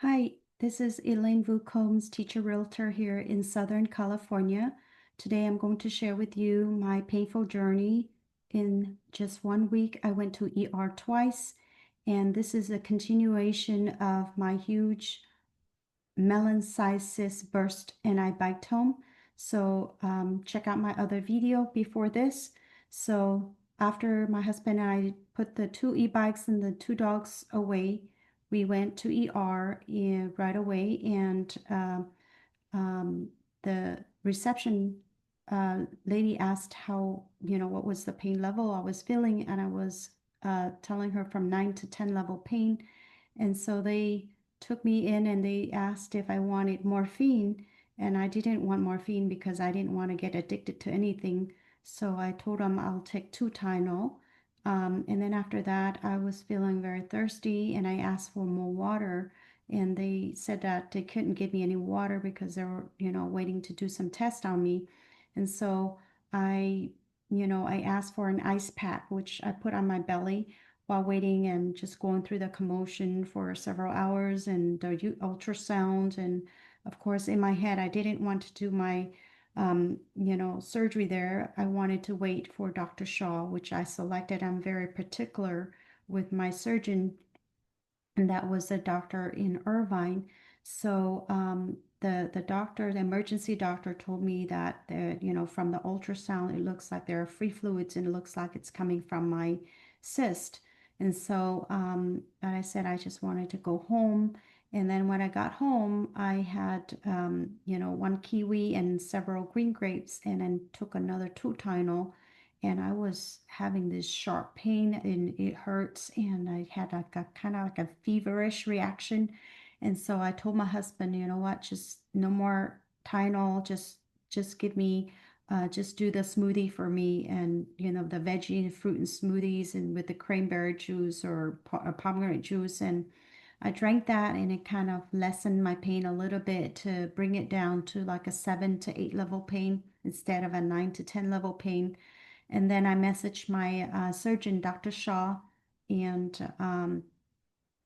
Hi, this is Elaine Vu Combs, teacher realtor here in Southern California. Today I'm going to share with you my painful journey. In just 1 week, I went to ER twice, and this is a continuation of my huge melon-sized cyst burst and I biked home. So check out my other video before this. So after my husband and I put the two e-bikes and the two dogs away, we went to ER right away, and um, the reception lady asked what was the pain level I was feeling, and I was telling her from 9 to 10 level pain. And so they took me in and they asked if I wanted morphine, and I didn't want morphine because I didn't want to get addicted to anything. So I told them I'll take two Tylenol. And then after that, I was feeling very thirsty and I asked for more water. And they said that they couldn't give me any water because they were, waiting to do some tests on me. And so I, I asked for an ice pack, which I put on my belly while waiting and just going through the commotion for several hours and the ultrasound. And of course, in my head, I didn't want to do my, surgery there. I wanted to wait for Dr. Shaw, which I selected. I'm very particular with my surgeon, and that was a doctor in Irvine. So the doctor, the emergency doctor, told me that from the ultrasound, it looks like there are free fluids and it looks like it's coming from my cyst. And so I said I just wanted to go home. And then when I got home, I had one kiwi and several green grapes, and then took another two Tylenol, and I was having this sharp pain and it hurts, and I had like a kind of like a feverish reaction. And so I told my husband, you know what, just no more Tylenol, just give me just do the smoothie for me, and the veggie and fruit and smoothies and with the cranberry juice or pomegranate juice. And I drank that, and it kind of lessened my pain a little bit to bring it down to like a 7 to 8 level pain instead of a 9 to 10 level pain. And then I messaged my surgeon, Dr. Shaw, and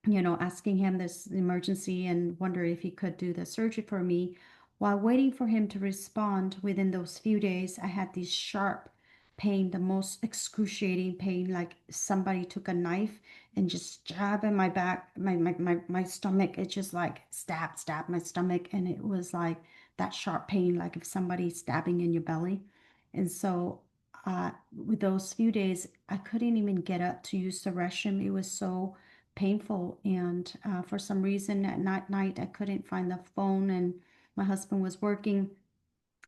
asking him this emergency and wonder if he could do the surgery for me. While waiting for him to respond, within those few days, I had this sharp pain, the most excruciating pain, like somebody took a knife and just jabbed in my back, my stomach. It just like stabbed my stomach. And it was like that sharp pain, like if somebody's stabbing in your belly. And so with those few days, I couldn't even get up to use the restroom. It was so painful. And for some reason at night, I couldn't find the phone, and my husband was working.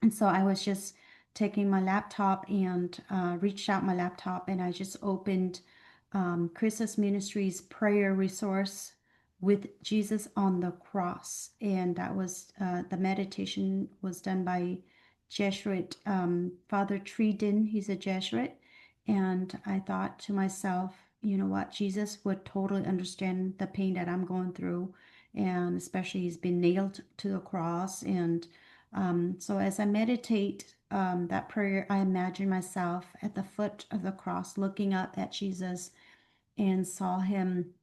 And so I was just taking my laptop and reached out my laptop, and I just opened Chris's Ministries prayer resource with Jesus on the cross. And that was the meditation was done by Jesuit Father Treden. He's a Jesuit. And I thought to myself, you know what, Jesus would totally understand the pain that I'm going through. And especially he's been nailed to the cross. And so as I meditate that prayer, I imagine myself at the foot of the cross, looking up at Jesus, and saw him,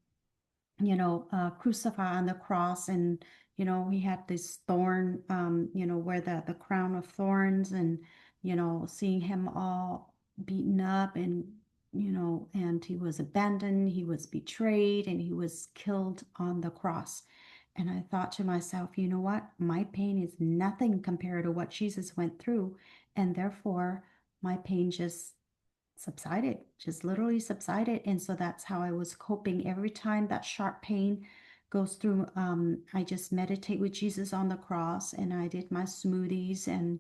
crucified on the cross. And, he had this thorn, where the crown of thorns, and, seeing him all beaten up, and, and he was abandoned, he was betrayed, and he was killed on the cross. And I thought to myself, you know what? My pain is nothing compared to what Jesus went through. And therefore, my pain just subsided, just literally subsided. And so that's how I was coping. Every time that sharp pain goes through, I just meditate with Jesus on the cross, and I did my smoothies, and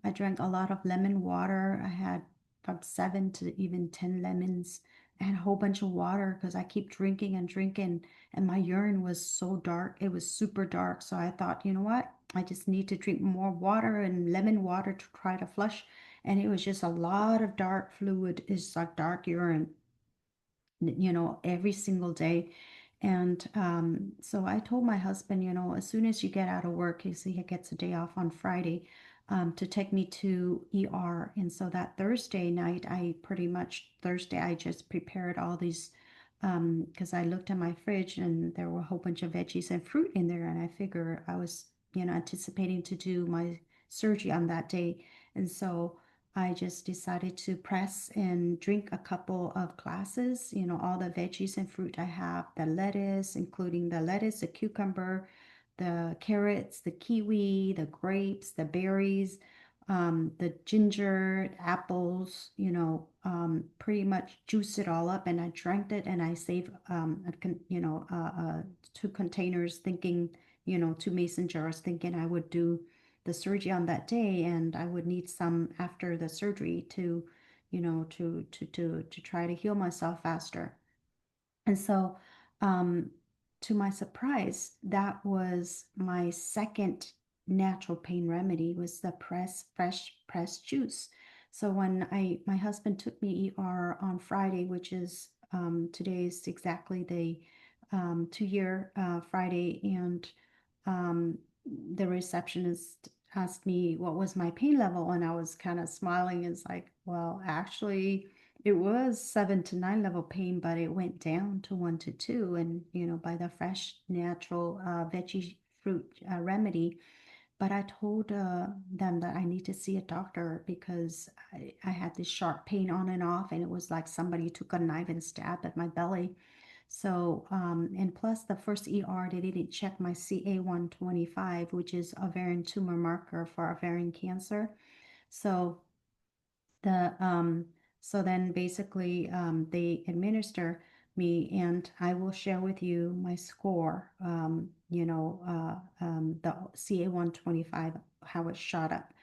I drank a lot of lemon water. I had from 7 to even 10 lemons. I had a whole bunch of water because I keep drinking and drinking, and my urine was so dark. It was super dark. So I thought, you know what? I just need to drink more water and lemon water to try to flush. And it was just a lot of dark fluid. It's like dark urine, every single day. And so I told my husband, as soon as you get out of work, he gets a day off on Friday, to take me to ER. And so that Thursday night, Thursday, I just prepared all these because I looked at my fridge and there were a whole bunch of veggies and fruit in there, and I figure I was, anticipating to do my surgery on that day. And so I just decided to press and drink a couple of glasses, all the veggies and fruit I have, the lettuce, including the lettuce, the cucumber, the carrots, the kiwi, the grapes, the berries, the ginger, apples, pretty much juice it all up, and I drank it, and I saved, two containers, thinking, two mason jars, thinking I would do the surgery on that day, and I would need some after the surgery to, to try to heal myself faster. And so, um, to my surprise, that was my second natural pain remedy was the fresh pressed juice. So when my husband took me ER on Friday, which is today is exactly the 2-year Friday, and um, the receptionist asked me what was my pain level, and I was kind of smiling. It's like, well, actually. It was 7 to 9 level pain, but it went down to 1 to 2. And, by the fresh, natural veggie fruit remedy. But I told them that I need to see a doctor because I had this sharp pain on and off, and it was like somebody took a knife and stabbed at my belly. So, and plus the first ER, they didn't check my CA-125, which is ovarian tumor marker for ovarian cancer. So, the so then basically they administer me, and I will share with you my score, the CA-125, how it shot up.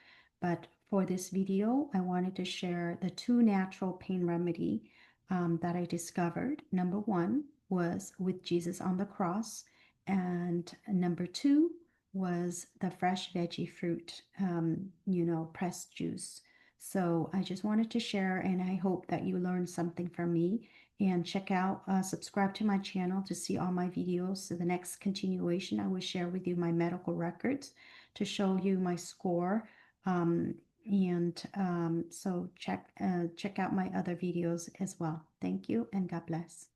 But for this video, I wanted to share the two natural pain remedy that I discovered. Number one was with Jesus on the cross, and number two was the fresh veggie fruit, pressed juice. So I just wanted to share, and I hope that you learned something from me. And check out, subscribe to my channel to see all my videos. So the next continuation, I will share with you my medical records to show you my score. So check out my other videos as well. Thank you, and God bless.